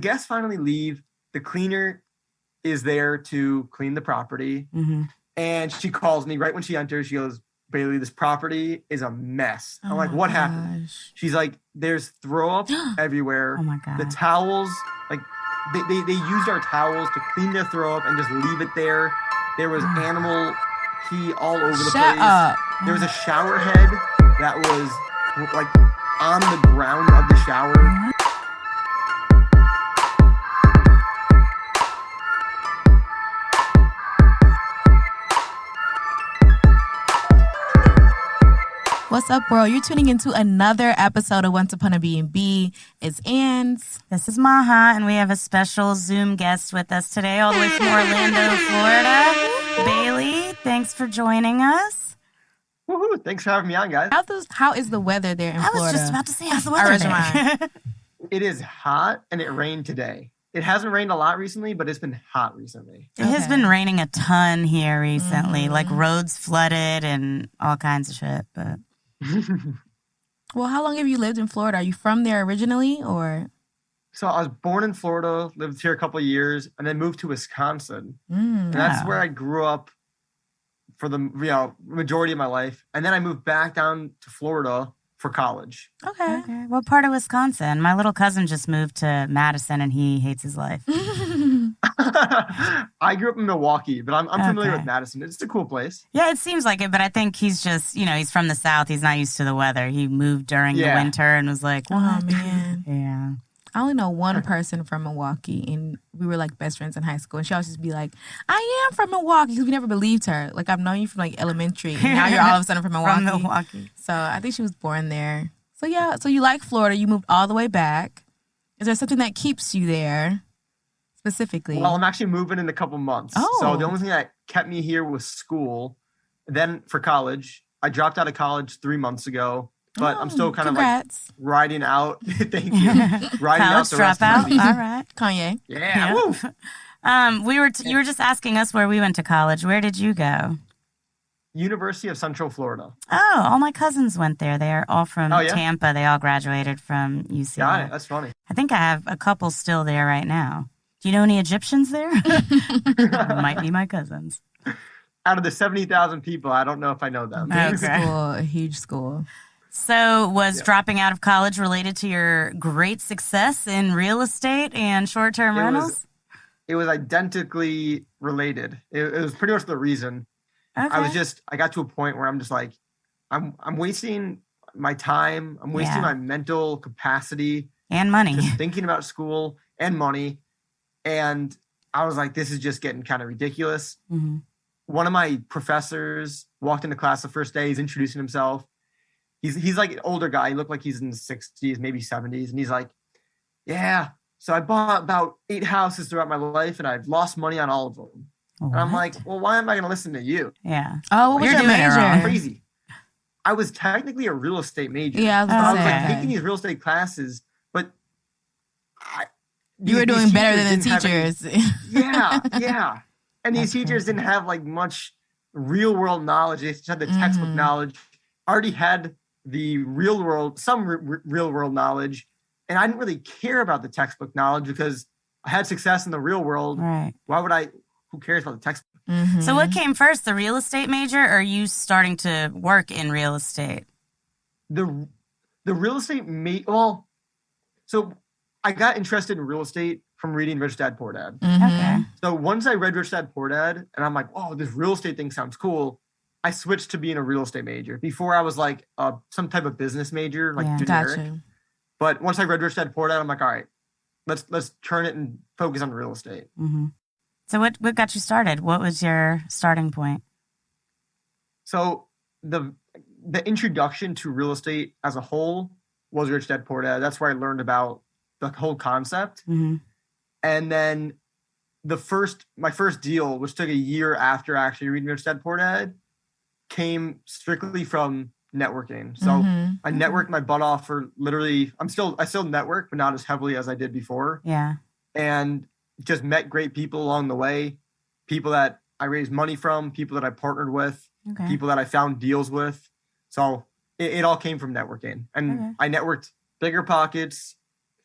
Guests finally leave. The cleaner is there to clean the property. Mm-hmm. And she calls me right when she enters. She goes, Bailey, this property is a mess. I'm like, what happened? She's like, there's throw up everywhere. Oh my God. The towels, like they used our towels to clean their throw up and just leave it there. There was animal pee all over the place. Up. There was a shower head that was like on the ground of the shower. What's up, world? You're tuning into another episode of Once Upon A BnB. It's Anns. This is Maha, and we have a special Zoom guest with us today, all the way from Orlando, Florida. Bailey, thanks for joining us. Woohoo! Thanks for having me on, guys. How is the weather there in Florida? I was just about to say, how's the weather there? It is hot, and it rained today. It hasn't rained a lot recently, but it's been hot recently. It has been raining a ton here recently, like roads flooded and all kinds of shit, but... Well, how long have you lived in Florida? Are you from there originally, or? So I was born in Florida, lived here a couple of years, and then moved to Wisconsin. And that's where I grew up for the majority of my life. And then I moved back down to Florida for college. Okay. What part of Wisconsin? My little cousin just moved to Madison, and he hates his life. I grew up in Milwaukee, but I'm familiar with Madison. It's a cool place. Yeah, it seems like it, but I think he's just, he's from the South. He's not used to the weather. He moved during the winter and was like, oh, man. Yeah. I only know one person from Milwaukee, and we were like best friends in high school. And she always just be like, I am from Milwaukee, because we never believed her. Like, I've known you from like elementary, and now you're all of a sudden from Milwaukee. So I think she was born there. So yeah, so you like Florida. You moved all the way back. Is there something that keeps you there specifically? Well, I'm actually moving in a couple months. Oh. So the only thing that kept me here was school. Then for college, I dropped out of college 3 months ago. But I'm still kind of like riding out. Thank you. Riding out the rest of my All right. Kanye. Yeah. Woo. You were just asking us where we went to college. Where did you go? University of Central Florida. Oh, all my cousins went there. They're all from Tampa. They all graduated from UCLA. Got it. That's funny. I think I have a couple still there right now. Do you know any Egyptians there? Might be my cousins. Out of the 70,000 people, I don't know if I know them. Big school, a huge school. So was dropping out of college related to your great success in real estate and short-term rentals? It was identically related. It was pretty much the reason. Okay. I got to a point where I'm just like, I'm wasting my time. I'm wasting my mental capacity. And money. Just thinking about school and money. And I was like, this is just getting kind of ridiculous. Mm-hmm. One of my professors walked into class the first day. He's introducing himself. He's like an older guy. He looked like he's in his 60s, maybe 70s. And he's like, yeah, so I bought about 8 houses throughout my life, and I've lost money on all of them. What? And I'm like, well, why am I going to listen to you? Yeah. Oh, what was your major? Crazy. I was technically a real estate major. Yeah, I was like taking these real estate classes, but you were doing better than the teachers. Yeah. And these teachers didn't have like much real world knowledge. They just had the textbook knowledge. I already had the real world, some real world knowledge. And I didn't really care about the textbook knowledge because I had success in the real world. Right. Who cares about the textbook? Mm-hmm. So what came first, the real estate major, or are you starting to work in real estate? The real estate so I got interested in real estate from reading Rich Dad Poor Dad. Mm-hmm. Okay. So once I read Rich Dad Poor Dad, and I'm like, oh, this real estate thing sounds cool. I switched to being a real estate major. Before I was like some type of business major, like generic. Gotcha. But once I read Rich Dad Poor Dad, I'm like, all right, let's turn it and focus on real estate. Mm-hmm. So what got you started? What was your starting point? So the introduction to real estate as a whole was Rich Dad Poor Dad. That's where I learned about the whole concept. Mm-hmm. And then my first deal, which took a year after actually reading Rich Dad Poor Dad, came strictly from networking. So I networked my butt off for literally, I still network, but not as heavily as I did before. Yeah. And just met great people along the way, people that I raised money from, people that I partnered with, people that I found deals with. So it all came from networking. And I networked Bigger Pockets,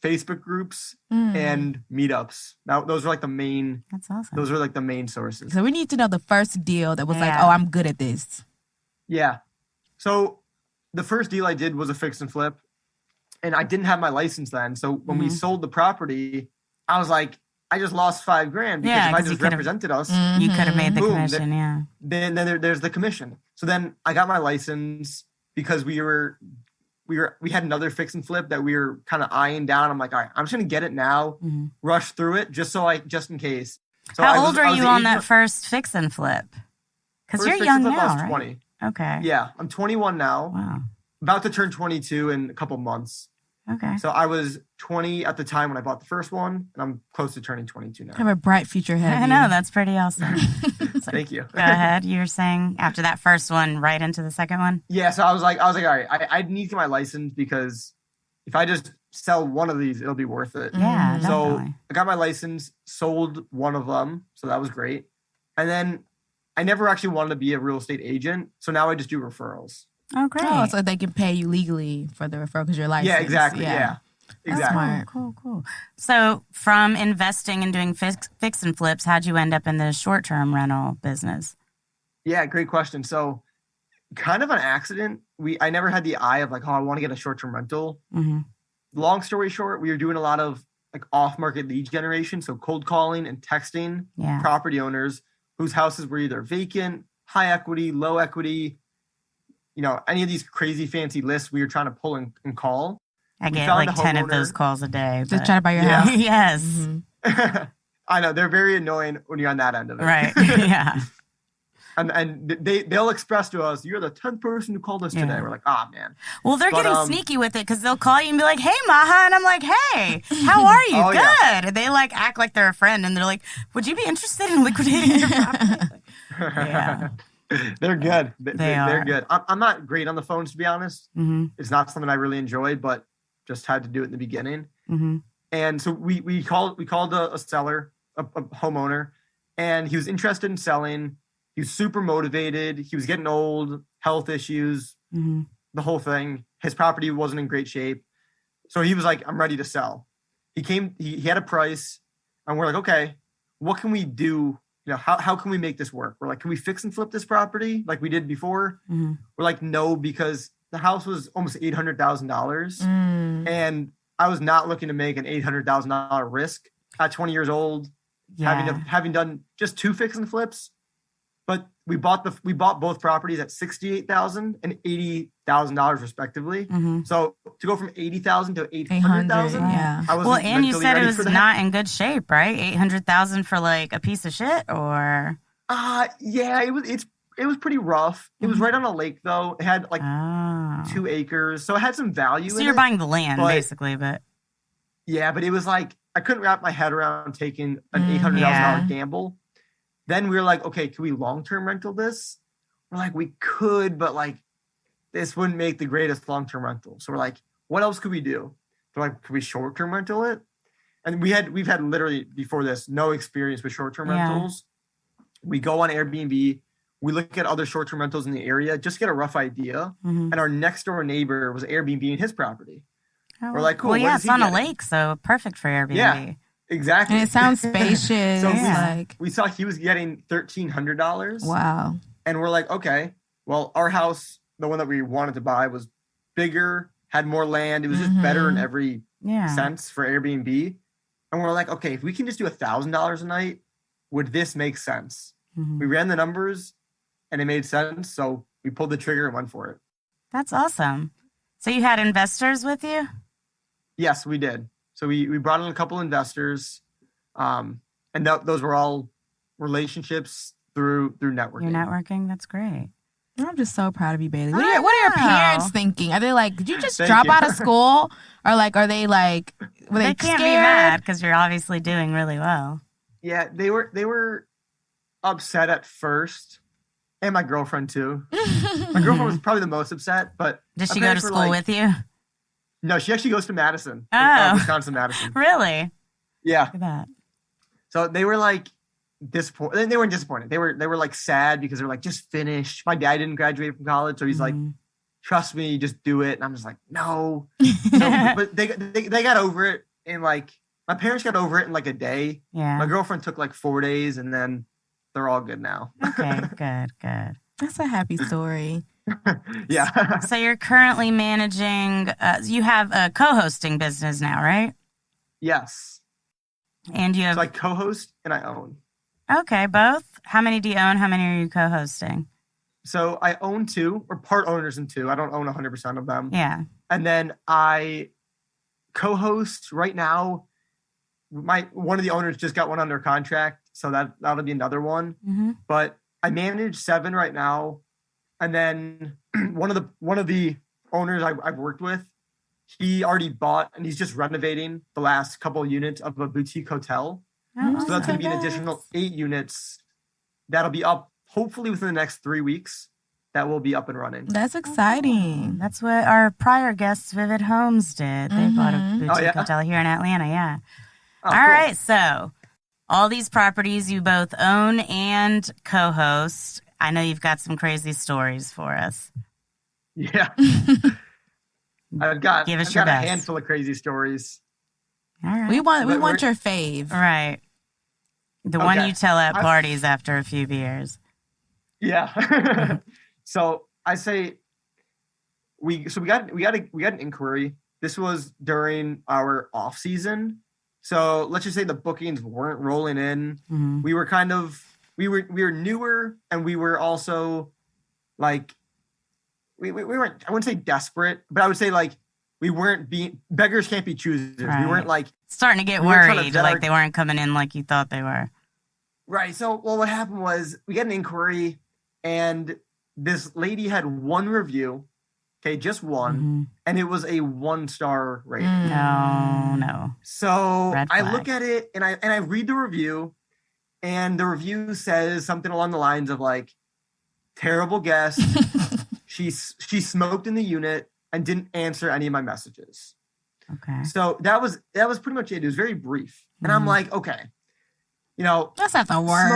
Facebook groups, and meetups. Now, those are like the main. That's awesome. Those are like the main sources. So we need to know the first deal that was like, oh, I'm good at this. Yeah. So the first deal I did was a fix and flip, and I didn't have my license then. So when we sold the property, I was like, I just lost $5,000 because if I just represented us, you could have made the commission. Then there's the commission. So then I got my license because we had another fix and flip that we were kind of eyeing down. I'm like, all right, I'm just gonna get it now, rush through it just in case. So How old are you on that first fix and flip? Because you're young now, I was right? 20. Okay. Yeah, I'm 21 now. Wow. About to turn 22 in a couple months. Okay. So I was 20 at the time when I bought the first one, and I'm close to turning 22 now. I have a bright future ahead of you. I know, that's pretty awesome. Thank you. Go ahead. You were saying after that first one, right into the second one? Yeah, so I was like, all right, I need to get my license because if I just sell one of these, it'll be worth it. Yeah, So definitely. I got my license, sold one of them, so that was great. And then I never actually wanted to be a real estate agent, so now I just do referrals. Oh, great. Oh, so they can pay you legally for the referral because you're licensed. Yeah, exactly. Yeah. Exactly. Smart. Cool. So from investing and doing fix and flips, how'd you end up in the short-term rental business? Yeah, great question. So kind of an accident. I never had the eye of like, oh, I want to get a short-term rental. Mm-hmm. Long story short, we were doing a lot of like off-market lead generation. So cold calling and texting property owners whose houses were either vacant, high equity, low equity, any of these crazy fancy lists we were trying to pull and call. I get like 10 of those calls a day. Just try to buy your house. Yes. Mm-hmm. I know. They're very annoying when you're on that end of it. Right. Yeah. And they'll express to us, you're the 10th person who called us today. We're like, man. Well, they're getting sneaky with it because they'll call you and be like, hey, Maha. And I'm like, hey, how are you? Good. Yeah. And they like act like they're a friend. And they're like, would you be interested in liquidating your property? Yeah. They're good. They're good. I'm not great on the phones, to be honest. Mm-hmm. It's not something I really enjoy, but just had to do it in the beginning. Mm-hmm. And so we called a seller, a homeowner, and he was interested in selling. He was super motivated. He was getting old, health issues, the whole thing. His property wasn't in great shape. So he was like, I'm ready to sell. He had a price, and we're like, okay, what can we do? How can we make this work? We're like, can we fix and flip this property like we did before? Mm-hmm. We're like, no, because the house was almost $800,000. And I was not looking to make an $800,000 risk at 20 years old, having done just 2 fix and flips. But we bought both properties at $68,000 and $80,000 respectively. Mm-hmm. So to go from $80,000 to $800,000, I was and you said it was not in good shape, right? $800,000 for like a piece of shit, or it was pretty rough. It was right on a lake though. It had like 2 acres, so it had some value. So you're buying the land basically, but but it was like I couldn't wrap my head around taking an $800,000 gamble. Then we were like, okay, can we long-term rental this? We're like, we could, but like this wouldn't make the greatest long-term rental. So we're like, what else could we do? They're like, could we short-term rental it? And we've had literally before this no experience with short-term rentals. We go on Airbnb, we look at other short-term rentals in the area, just get a rough idea. Mm-hmm. And our next door neighbor was Airbnb in his property. Oh, we're like, cool. Well, yeah, it's on a lake, so perfect for Airbnb. Yeah. Exactly. And it sounds spacious. So we saw he was getting $1,300. Wow. And we're like, okay, well, our house, the one that we wanted to buy, was bigger, had more land. It was just better in every sense for Airbnb. And we're like, okay, if we can just do $1,000 a night, would this make sense? Mm-hmm. We ran the numbers and it made sense. So we pulled the trigger and went for it. That's awesome. So you had investors with you? Yes, we did. So we brought in a couple investors, and those were all relationships through networking. You're networking? That's great. I'm just so proud of you, Bailey. What are your parents thinking? Are they like, did you just drop out of school? Or like, are they like, were they can't scared? be mad because you're obviously doing really well. Yeah, they were upset at first. And my girlfriend too. My girlfriend was probably the most upset, but did she go to school with you? No, she actually goes to Madison. Wisconsin, Madison. Really? Yeah. Look at that. So they were like disappointed. They weren't disappointed. They were like sad because they're like, just finished. My dad didn't graduate from college, so he's like, trust me, just do it. And I'm just like, no. But they got over it. in like, my parents got over it in like a day. Yeah. My girlfriend took like 4 days, and then they're all good now. Okay, good. That's a happy story. Yeah. So you're currently managing, you have a co-hosting business now, right? Yes. And you have... So I co-host and I own. Okay, both? How many do you own? How many are you co-hosting? So I own 2, or part owners in 2. I don't own 100% of them. Yeah. And then I co-host right now. One of the owners just got one under contract, so that'll be another one. Mm-hmm. But I manage 7 right now, and then one of the owners I've worked with, he already bought and he's just renovating the last couple of units of a boutique hotel. Oh, So that's going to be an additional 8 units that'll be up hopefully within the next 3 weeks. That will be up and running. That's exciting. That's what our prior guests, Vivid Homes, did. They bought a boutique hotel here in Atlanta, yeah. Oh, all cool. right, so all these properties you both own and co-host. I know you've got some crazy stories for us. Yeah. I've got Give us a your best. handful of crazy stories. All right. We want your fave. Right. The one Okay. you tell at parties after a few beers. Yeah. So I say we got an inquiry. This was during our off season. So let's just say the bookings weren't rolling in. Mm-hmm. We were newer, and we were also like we weren't, I wouldn't say desperate, but I would say like we weren't being beggars can't be choosers. Right. We weren't like starting to get we weren't trying to worried, vet like our- they weren't coming in like you thought they were. Right. So, well, what happened was we got an inquiry, and this lady had 1 review. Okay, just one, Mm-hmm. and it was a 1-star rating. No. So Red I flag. look at it, and I read the review, and the review says something along the lines of like, terrible guest. she smoked in the unit and didn't answer any of my messages. Okay. So that was pretty much it. It was very brief, and I'm like, okay. You know, That's not the worst.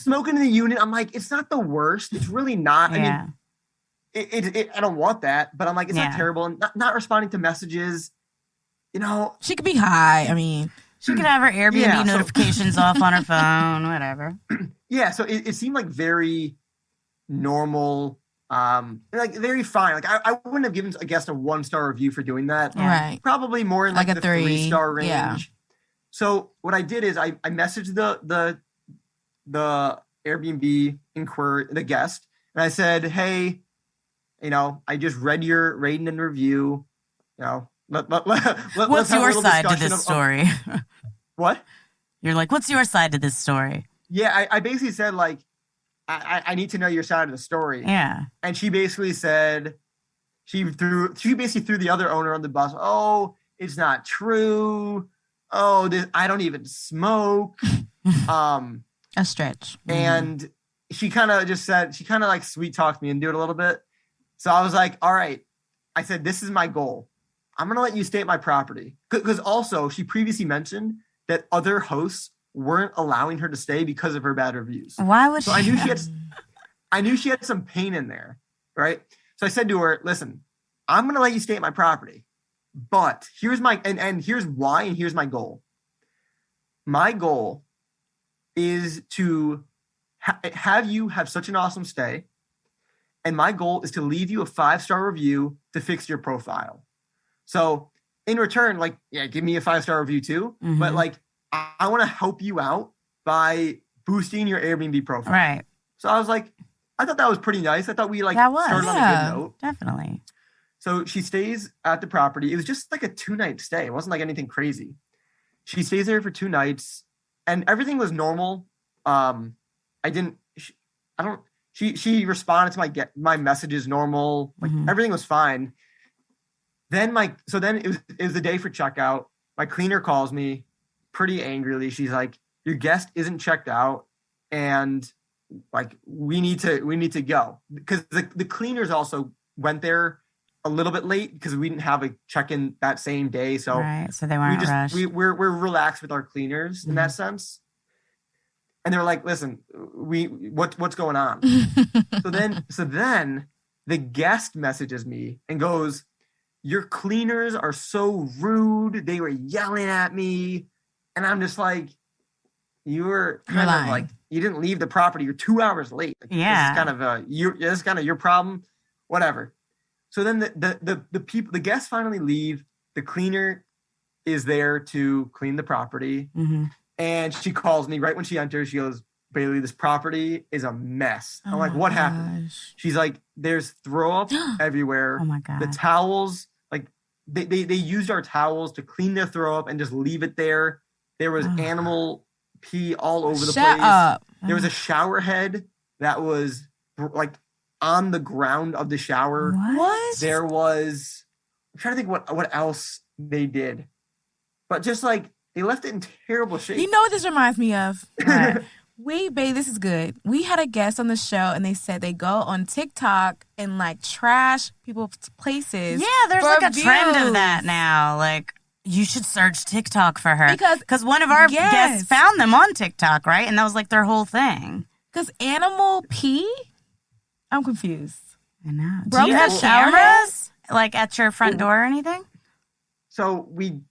Smoking in the unit, I'm like, it's not the worst. It's really not. Yeah. I mean, I don't want that, but I'm like, it's not terrible. And not responding to messages, you know. She could be high. I mean, she could have her Airbnb notifications off on her phone, whatever. Yeah, so it seemed like very normal, like very fine. Like I wouldn't have given a guest a 1-star review for doing that. Yeah. Right. Probably more in like a the 3 3-star range. Yeah. So what I did is I messaged the Airbnb inquiry, the guest, and I said, hey, you know, I just read your rating and review. You know, what's your side to this story? What? You're like, what's your side to this story? Yeah, I basically said like, I need to know your side of the story. Yeah. And she basically said, she basically threw the other owner on the bus. Oh, it's not true. Oh, I don't even smoke. a stretch. And she kind of like sweet talked me into it a little bit. So I was like, all right. I said, this is my goal. I'm going to let you stay at my property. Because also she previously mentioned that other hosts weren't allowing her to stay because of her bad reviews. Why would so I knew she had some pain in there. Right. So I said to her, listen, I'm going to let you stay at my property. But here's my, and here's why, and here's my goal. My goal is to have you have such an awesome stay. And my goal is to leave you a 5-star review to fix your profile. So in return, like, yeah, give me a 5-star review too. Mm-hmm. But like, I want to help you out by boosting your Airbnb profile. Right. So I was like, I thought that was pretty nice. I thought we like started on a good note. Definitely. So she stays at the property. It was just like a 2-night stay. It wasn't like anything crazy. She stays there for 2 nights, and everything was normal. She responded to my messages normal. Like everything was fine. Then it was the day for checkout. My cleaner calls me pretty angrily. She's like, your guest isn't checked out, and like we need to go, because the cleaners also went there a little bit late because we didn't have a check-in that same day. So so they weren't rushed. We're relaxed with our cleaners in that sense. And they were like, listen, what's going on? so then the guest messages me and goes, your cleaners are so rude. They were yelling at me. And I'm just like, you were kind of like, you didn't leave the property. You're 2 hours late. Like, yeah. This is kind of your problem. Whatever. So then the guests finally leave. The cleaner is there to clean the property. Mm-hmm. And she calls me right when she enters. She goes, Bailey, this property is a mess. I'm like, what happened? She's like, there's throw up everywhere. Oh my God. The towels, like they used our towels to clean their throw up and just leave it there. There was animal pee all over the place. Up. There was a shower head that was like on the ground of the shower. What? There was, I'm trying to think what else they did. But just like, they left it in terrible shape. You know what this reminds me of? Babe, this is good. We had a guest on the show and they said they go on TikTok and like trash people's places. Yeah, there's like a trend of that now. Like, you should search TikTok for her. Because one of our guests found them on TikTok, right? And that was like their whole thing. Because animal pee? I'm confused. I know. Do you have cameras like at your front door or anything? So we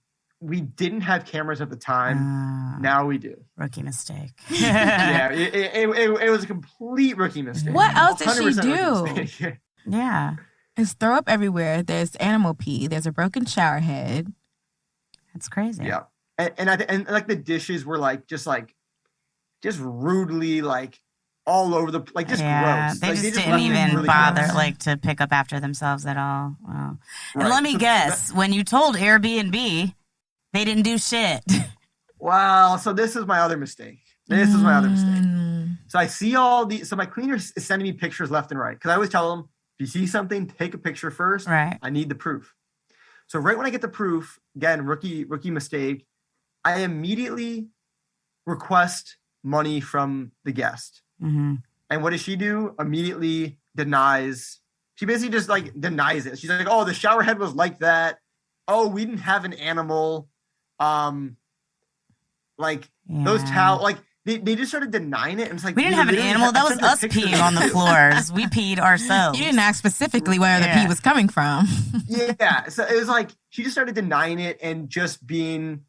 didn't have cameras at the time. Now we do. Rookie mistake. Yeah, it was a complete rookie mistake. What else did she do? Yeah. There's throw up everywhere. There's animal pee. There's a broken shower head. That's crazy. Yeah. And like the dishes were like just rudely like all over the like just gross. They like, just didn't even really bother gross. Like to pick up after themselves at all. Wow. Right. And let me guess, when you told Airbnb, they didn't do shit. Wow. So this is my other mistake. So I see so my cleaner is sending me pictures left and right. Because I always tell them, if you see something, take a picture first. Right. I need the proof. So right when I get the proof, again, rookie mistake, I immediately request money from the guest. Mm-hmm. And what does she do? Immediately denies. She basically just like denies it. She's like, oh, the shower head was like that. Oh, we didn't have an animal. Those towels, like they just started denying it. And it's like, we didn't have an animal. That was us peeing on the floors. We peed ourselves. You didn't ask specifically where the pee was coming from. Yeah. So it was like, she just started denying it and just being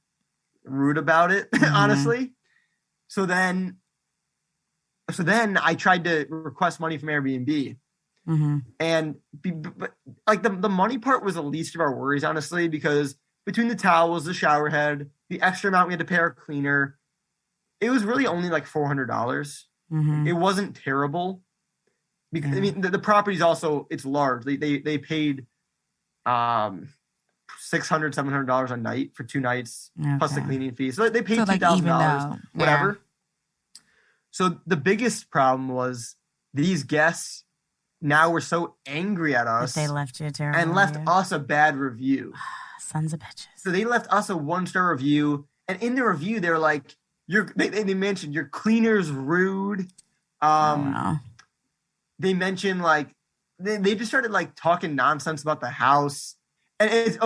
rude about it, honestly. So then I tried to request money from Airbnb. Mm-hmm. And like the money part was the least of our worries, honestly, because between the towels, the shower head, the extra amount we had to pay our cleaner, it was really only like $400. Mm-hmm. It wasn't terrible. Because I mean, the property's also, it's large. They paid $600, $700 a night for 2 nights, plus the cleaning fee. So they paid $2,000, whatever. Yeah. So the biggest problem was these guests now were so angry at us. That they left you a terrible and left us a bad review. Sons of bitches. So they left us a 1-star review. And in the review, they're like, they mentioned your cleaner's rude. They mentioned like, they just started like talking nonsense about the house. And it's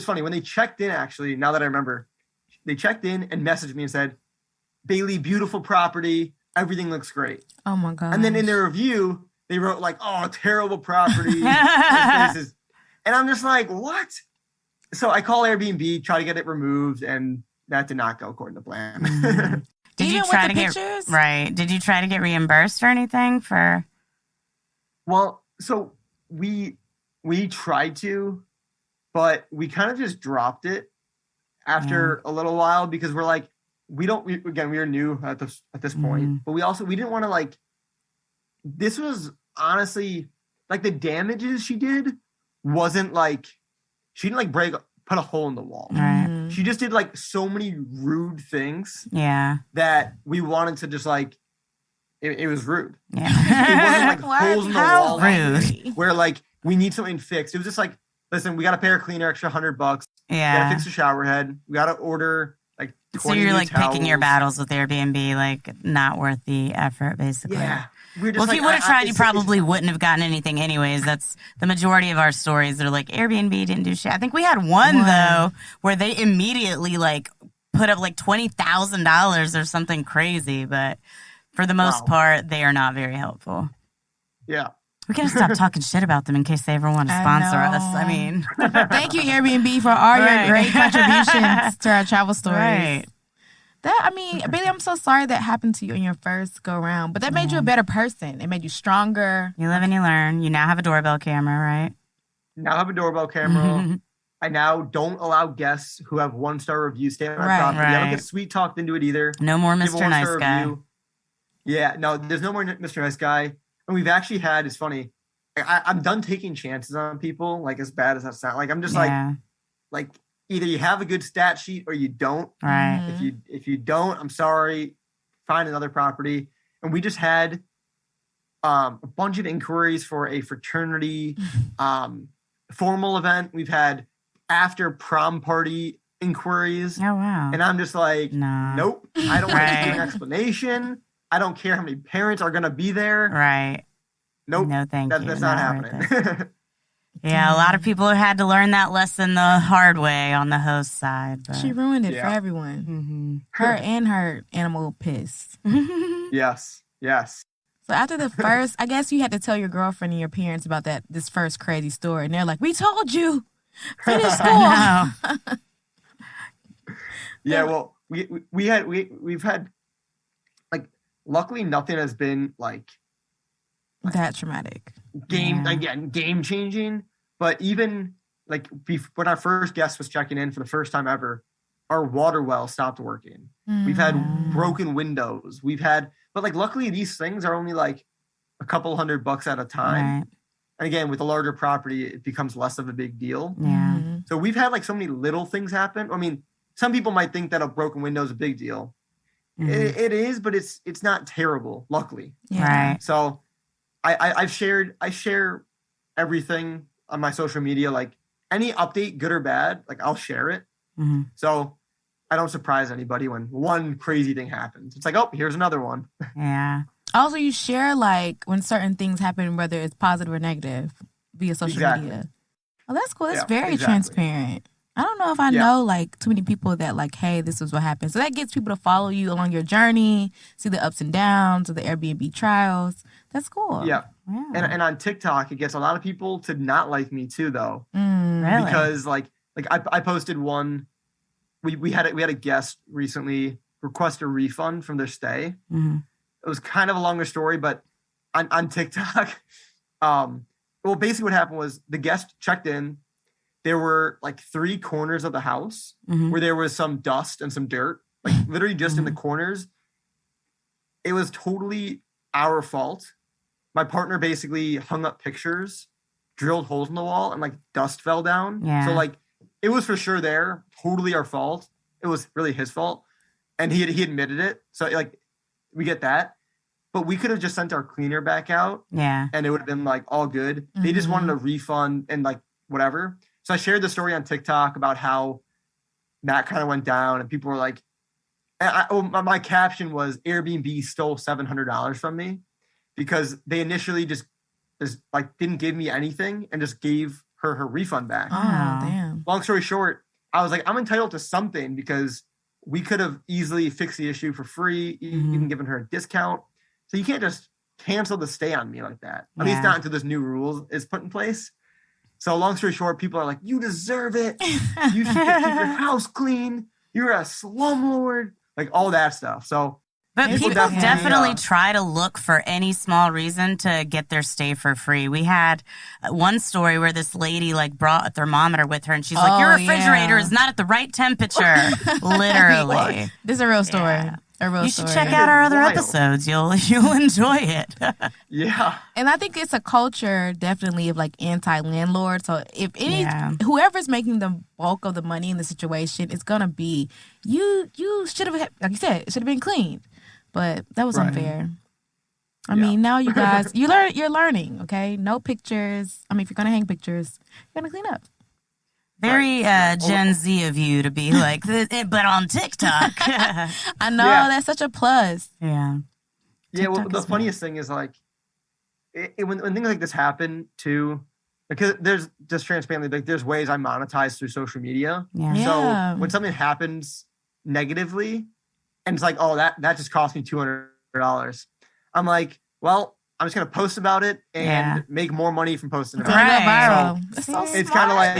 funny, when they checked in, actually, now that I remember, they checked in and messaged me and said, Bailey, beautiful property. Everything looks great. Oh my God. And then in their review, they wrote like, oh, terrible property. And I'm just like, what? So I call Airbnb, try to get it removed, and that did not go according to plan. Mm-hmm. Did you try to pictures? Did you try to get reimbursed or anything for? Well, so we tried to, but we kind of just dropped it after a little while because we're like, we were new at this point, but we didn't want to like, this was honestly like the damages she did wasn't like, she didn't like put a hole in the wall. Right. She just did like so many rude things. Yeah. That we wanted to just like, it was rude. Yeah. It wasn't like holes in the wall. Rude. Where like, we need something fixed. It was just like, listen, we got to pay our cleaner extra $100. Yeah. We got to fix the shower head. We got to order like 20 So you're like towels. picking your battles with Airbnb, like not worth the effort, basically. Yeah. Well, if you would have tried, you probably wouldn't have gotten anything anyways. That's the majority of our stories that are like, Airbnb didn't do shit. I think we had one, though, where they immediately like put up like $20,000 or something crazy. But for the most part, they are not very helpful. Yeah. We gotta stop talking shit about them in case they ever want to sponsor us. I mean, thank you Airbnb for all your great contributions to our travel stories. Right. Bailey, I'm so sorry that happened to you in your first go round, but that made you a better person. It made you stronger. You live and you learn. You now have a doorbell camera, right? Now I have a doorbell camera. I now don't allow guests who have 1-star reviews stay on my property. I don't get sweet talked into it either. No more Mr. Nice Guy. Review. Yeah, no, there's no more Mr. Nice Guy. And we've actually had, it's funny, I'm done taking chances on people, like as bad as that sounds. Like I'm just like either you have a good stat sheet or you don't. Right. If you don't, I'm sorry, find another property. And we just had a bunch of inquiries for a fraternity formal event. We've had after prom party inquiries. Oh, wow. And I'm just like, nope. I don't want to hear an explanation. I don't care how many parents are going to be there. Right. Nope. No, thank you. That's not happening. Yeah, a lot of people had to learn that lesson the hard way on the host side. But... She ruined it for everyone. Mm-hmm. Her and her animal piss. Yes. So after the first, I guess you had to tell your girlfriend and your parents about this first crazy story. And they're like, we told you. Finish school. Yeah, well, we've had, like, luckily nothing has been like that traumatic. Game changing. But even like when our first guest was checking in for the first time ever, our water well stopped working. We've had broken windows. But like luckily these things are only like a couple $100 at a time. Right. And again, with a larger property, it becomes less of a big deal. Yeah. So we've had like so many little things happen. I mean, some people might think that a broken window is a big deal. It is, but it's not terrible, luckily. Yeah. Right. So I share everything on my social media, like any update, good or bad, like I'll share it. So I don't surprise anybody when one crazy thing happens. It's like, oh, here's another one. Yeah. Also, you share like when certain things happen, whether it's positive or negative, via social media. Oh, that's cool. That's very transparent. I don't know if I know like too many people that like, hey, this is what happened. So that gets people to follow you along your journey, see the ups and downs of the Airbnb trials. That's cool. Yeah. And on TikTok, it gets a lot of people to not like me too, though. Really? Because like I posted one. We had a guest recently request a refund from their stay. It was kind of a longer story, but on TikTok, well, basically what happened was the guest checked in. There were like 3 corners of the house where there was some dust and some dirt, like literally just in the corners. It was totally our fault. My partner basically hung up pictures, drilled holes in the wall, and like dust fell down. Yeah. So like it was for sure there, totally our fault. It was really his fault, and he admitted it. So like we get that, but we could have just sent our cleaner back out. Yeah. And it would have been like all good. They just wanted a refund and like whatever. So I shared the story on TikTok about how that kind of went down, and people were like, my caption was Airbnb stole $700 from me because they initially just like didn't give me anything and just gave her refund back. Oh, damn. Long story short, I was like, I'm entitled to something because we could have easily fixed the issue for free, even given her a discount. So you can't just cancel the stay on me like that. At least not until this new rule is put in place. So long story short, people are like, you deserve it. You should keep your house clean. You're a slumlord. Like all that stuff. So, but people definitely try to look for any small reason to get their stay for free. We had one story where this lady like brought a thermometer with her, and she's like, "Your refrigerator is not at the right temperature." Literally, this is a real story. Yeah. You should check out our other episodes. You'll enjoy it. Yeah. And I think it's a culture definitely of like anti-landlord. So if whoever's making the bulk of the money in the situation, it's gonna be you should have, like you said, it should have been cleaned. But that was unfair. I mean, now you guys you're learning, okay? No pictures. I mean, if you're gonna hang pictures, you're gonna clean up. Very Gen Z of you to be like, but on TikTok. I know, that's such a plus. Yeah. Yeah, well, the funniest thing is like, when things like this happen too, because there's just transparently, like there's ways I monetize through social media. Yeah. So when something happens negatively, and it's like, oh, that just cost me $200, I'm like, well, I'm just gonna post about it and make more money from posting about Right. it. Viral. That's so It's kind of like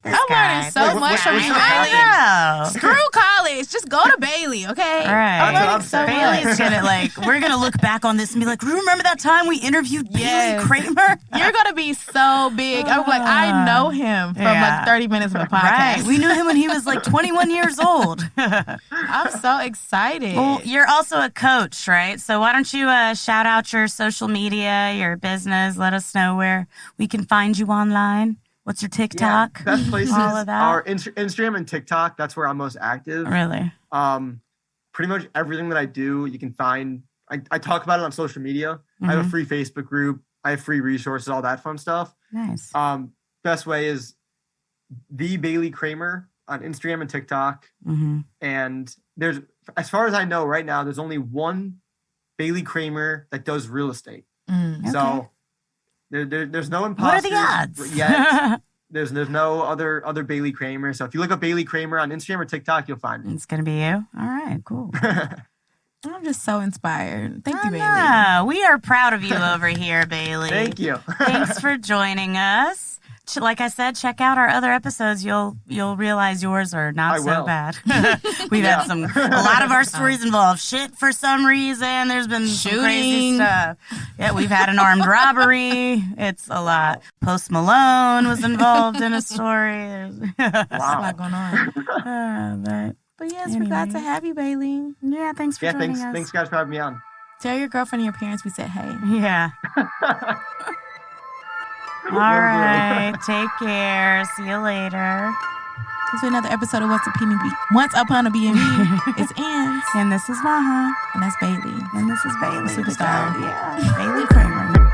I'm learning so much from you, Bailey. Screw college. Just go to Bailey, okay? Right. That's what I'm saying. Bailey's gonna we're gonna look back on this and be like, remember that time we interviewed Bailey Kramer? You're gonna be so big. I'm like, I know him from like 30 minutes of a podcast. Right. We knew him when he was like 21 years old. I'm so excited. Well, you're also a coach, right? So why don't you shout out your social media, your business, let us know where we can find you online. What's your TikTok? Yeah, best places All of that? are Instagram and TikTok. That's where I'm most active. Really? Pretty much everything that I do, you can find. I talk about it on social media. I have a free Facebook group. I have free resources, all that fun stuff. Nice. Best way is the Bailey Kramer on Instagram and TikTok. And there's, as far as I know right now, there's only one Bailey Kramer that does real estate. So there's no imposters. What are the odds? Yet. There's no other Bailey Kramer. So if you look up Bailey Kramer on Instagram or TikTok, you'll find it. It's gonna be you. All right, cool. I'm just so inspired. Thank you, Bailey. Yeah, we are proud of you over here, Bailey. Thank you. Thanks for joining us. Like I said, check out our other episodes. You'll realize yours are not so bad. We've had a lot of our stories involve shit for some reason. There's been some crazy stuff. Yeah, we've had an armed robbery. It's a lot. Post Malone was involved in a story. There's a lot going on. But yes, we're glad to have you, Bailey. Yeah, thanks for joining us. Thanks guys for having me on. Tell your girlfriend and your parents we said hey. Yeah. All right. Take care. See you later. This is another episode of Once Upon A BnB. It's Anns. And this is Maha. And that's Bailey. And this is Bailey. Superstar. Yeah. Bailey Kramer.